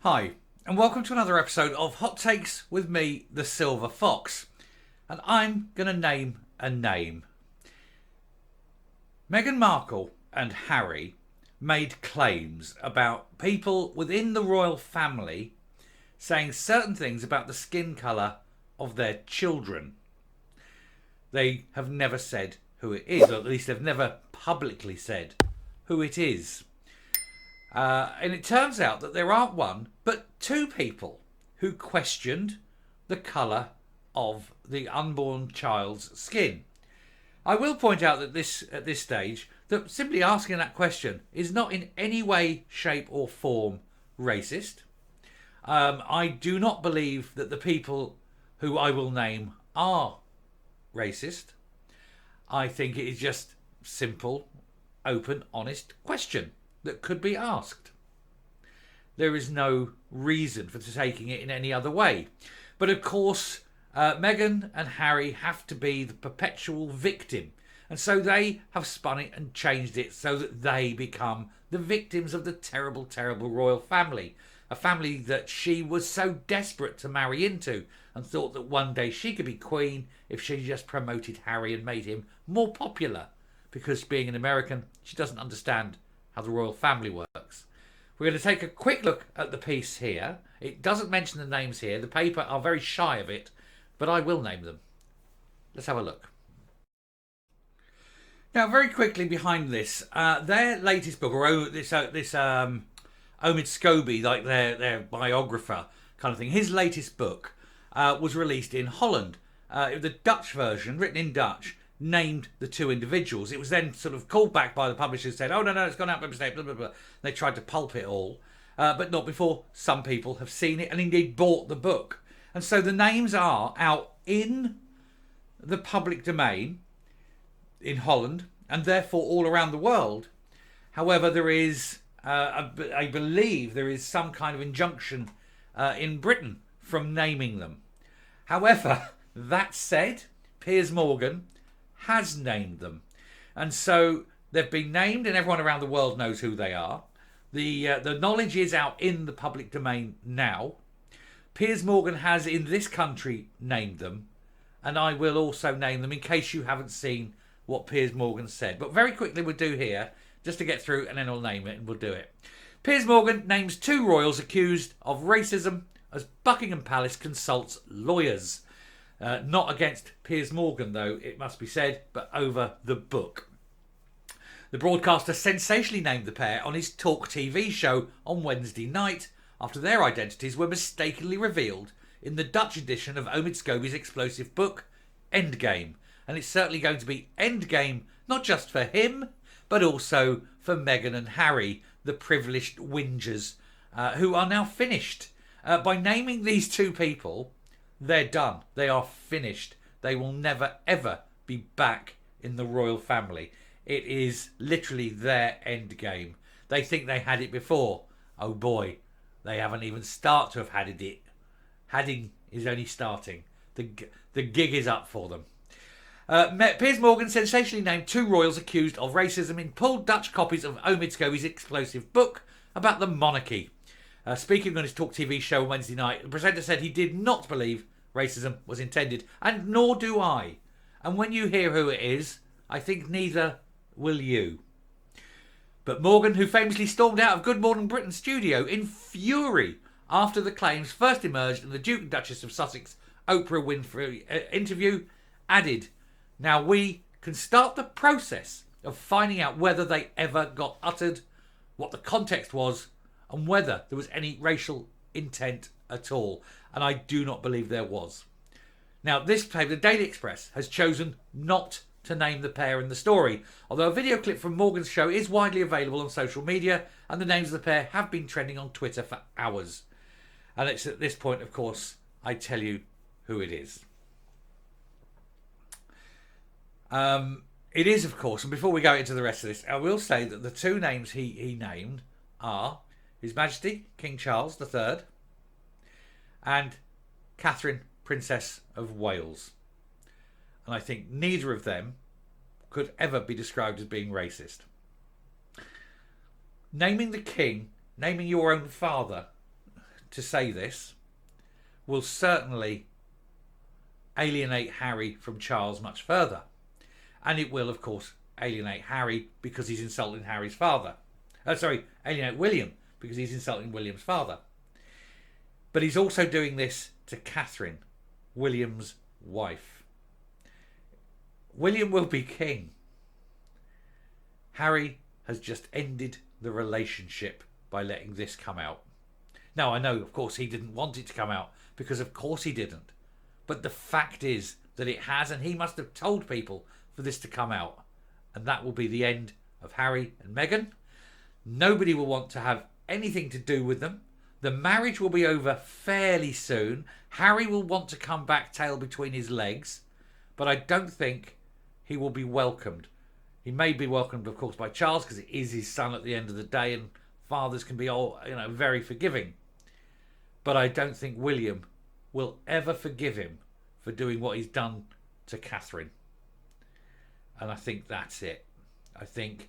Hi, and welcome to another episode of Hot Takes with me, the Silver Fox. And I'm going to name a name. Meghan Markle and Harry made claims about people within the royal family saying certain things about the skin colour of their children. They have never said who it is, or at least they've never publicly said who it is. And it turns out that there aren't one, but two people who questioned the colour of the unborn child's skin. I will point out that at this stage, that simply asking that question is not in any way, shape or form racist. I do not believe that the people who I will name are racist. I think it is just simple, open, honest question that could be asked. There is no reason for taking it in any other way. But of course, Meghan and Harry have to be the perpetual victim. And so they have spun it and changed it so that they become the victims of the terrible, terrible royal family. A family that she was so desperate to marry into and thought that one day she could be queen if she just promoted Harry and made him more popular. Because being an American, she doesn't understand how the royal family works. We're going to take a quick look at the piece here. It doesn't mention the names here. The paper are very shy of it, but I will name them. Let's have a look. Now, very quickly behind this, their latest book, or this Omid Scobie, like their biographer kind of thing, his latest book was released in Holland. The Dutch version, written in Dutch, named the two individuals. It was then sort of called back by the publishers, said, oh, no, it's gone out by mistake, blah, blah, blah. They tried to pulp it all, but not before some people have seen it and indeed bought the book. And so the names are out in the public domain in Holland and therefore all around the world. However, there is, I believe, there is some kind of injunction in Britain from naming them. However, that said, Piers Morgan has named them, and so they've been named and everyone around the world knows who they are. The knowledge is out in the public domain now. Piers Morgan has in this country named them, and I will also name them in case you haven't seen what Piers Morgan said. But very quickly we'll do here, just to get through, and then I'll name it and we'll do it. Piers Morgan names two royals accused of racism as Buckingham Palace consults lawyers. Not against Piers Morgan, though, it must be said, but over the book. The broadcaster sensationally named the pair on his Talk TV show on Wednesday night after their identities were mistakenly revealed in the Dutch edition of Omid Scobie's explosive book, Endgame. And it's certainly going to be Endgame, not just for him, but also for Meghan and Harry, the privileged whingers, who are now finished. By naming these two people, they're done. They are finished. They will never, ever be back in the royal family. It is literally their end game. They think they had it before. Oh boy, they haven't even started to have had it. Hadding is only starting. The gig is up for them. Piers Morgan sensationally named two royals accused of racism in pulled Dutch copies of Omid Scobie's explosive book about the monarchy. Speaking on his Talk TV show on Wednesday night, the presenter said he did not believe racism was intended, and nor do I. And when you hear who it is, I think neither will you. But Morgan, who famously stormed out of Good Morning Britain studio in fury after the claims first emerged in the Duke and Duchess of Sussex Oprah Winfrey interview, added, now we can start the process of finding out whether they ever got uttered, what the context was, and whether there was any racial intent at all. And I do not believe there was. Now, this paper, the Daily Express, has chosen not to name the pair in the story, although a video clip from Morgan's show is widely available on social media, and the names of the pair have been trending on Twitter for hours. And it's at this point, of course, I tell you who it is. It is, of course, and before we go into the rest of this, I will say that the two names he named are His Majesty King Charles III and Catherine, Princess of Wales. And I think neither of them could ever be described as being racist. Naming the king, naming your own father, to say this will certainly alienate Harry from Charles much further. And it will, of course, alienate Harry because he's insulting Harry's father. Alienate William because he's insulting William's father. But he's also doing this to Catherine, William's wife. William will be king. Harry has just ended the relationship by letting this come out. Now, I know, of course, he didn't want it to come out, because of course he didn't. But the fact is that it has, and he must have told people for this to come out. And that will be the end of Harry and Meghan. Nobody will want to have anything to do with them. The marriage will be over fairly soon. Harry will want to come back tail between his legs. But I don't think he will be welcomed. He may be welcomed, of course, by Charles, because it is his son at the end of the day, and fathers can be all, very forgiving. But I don't think William will ever forgive him for doing what he's done to Catherine. And I think that's it. I think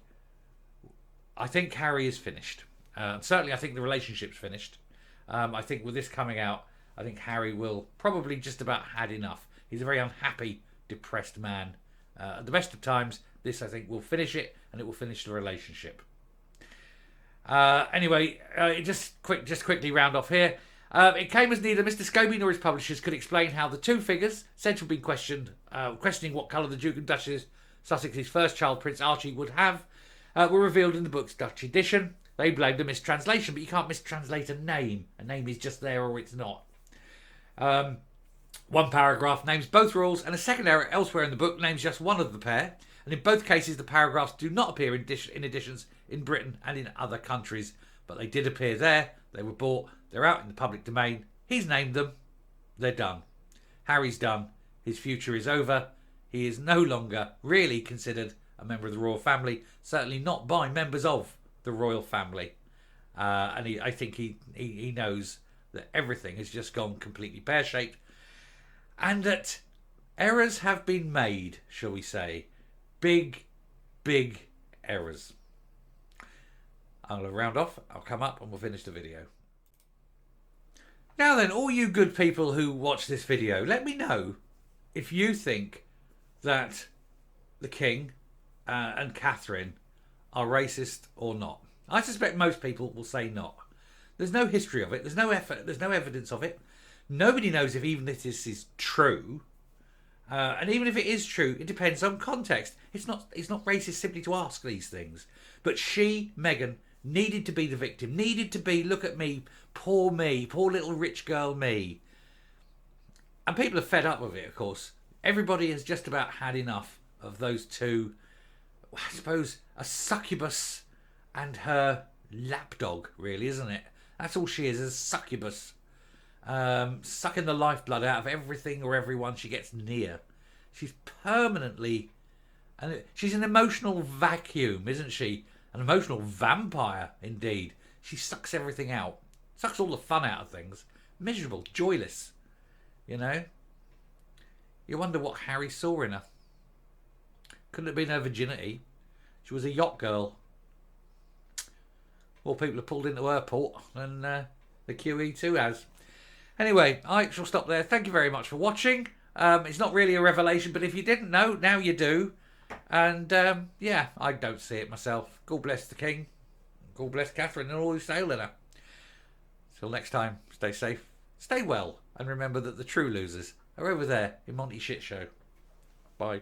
Harry is finished. Certainly, I think the relationship's finished. I think with this coming out, I think Harry will probably just about had enough. He's a very unhappy, depressed man. At the best of times, this, I think, will finish it, and it will finish the relationship. Anyway, just quickly round off here. It came as neither Mr. Scobie nor his publishers could explain how the two figures, said to have been questioning what colour the Duke and Duchess of Sussex's first child, Prince Archie, would have, were revealed in the book's Dutch edition. They blamed a mistranslation, but you can't mistranslate a name. A name is just there or it's not. One paragraph names both royals, and a second error elsewhere in the book names just one of the pair. And in both cases, the paragraphs do not appear in editions in Britain and in other countries. But they did appear there. They were bought. They're out in the public domain. He's named them. They're done. Harry's done. His future is over. He is no longer really considered a member of the royal family. Certainly not by members of the royal family. And I think he knows that everything has just gone completely pear-shaped. And that errors have been made, shall we say. Big, big errors. I'm going to round off. I'll come up and we'll finish the video. Now then, all you good people who watch this video, let me know if you think that the King and Catherine are racist or not. I suspect most people will say not. There's no history of it. There's no effort. There's no evidence of it. Nobody knows if even if this is true. And even if it is true, it depends on context. It's not racist simply to ask these things. But she, Meghan, needed to be the victim. Needed to be, look at me, poor little rich girl me. And people are fed up with it, of course. Everybody has just about had enough of those two, I suppose, a succubus and her lapdog, really, isn't it? That's all she is, a succubus. Sucking the lifeblood out of everything or everyone she gets near. She's permanently... and she's an emotional vacuum, isn't she? An emotional vampire, indeed. She sucks everything out. Sucks all the fun out of things. Miserable, joyless. You know? You wonder what Harry saw in her. Couldn't have been her virginity. She was a yacht girl. More people have pulled into her port than the QE2 has. Anyway, I shall stop there. Thank you very much for watching. It's not really a revelation, but if you didn't know, now you do. And, yeah, I don't see it myself. God bless the King. God bless Catherine and all who sail in her. Till next time, stay safe, stay well, and remember that the true losers are over there in Monty Shit Show. Bye.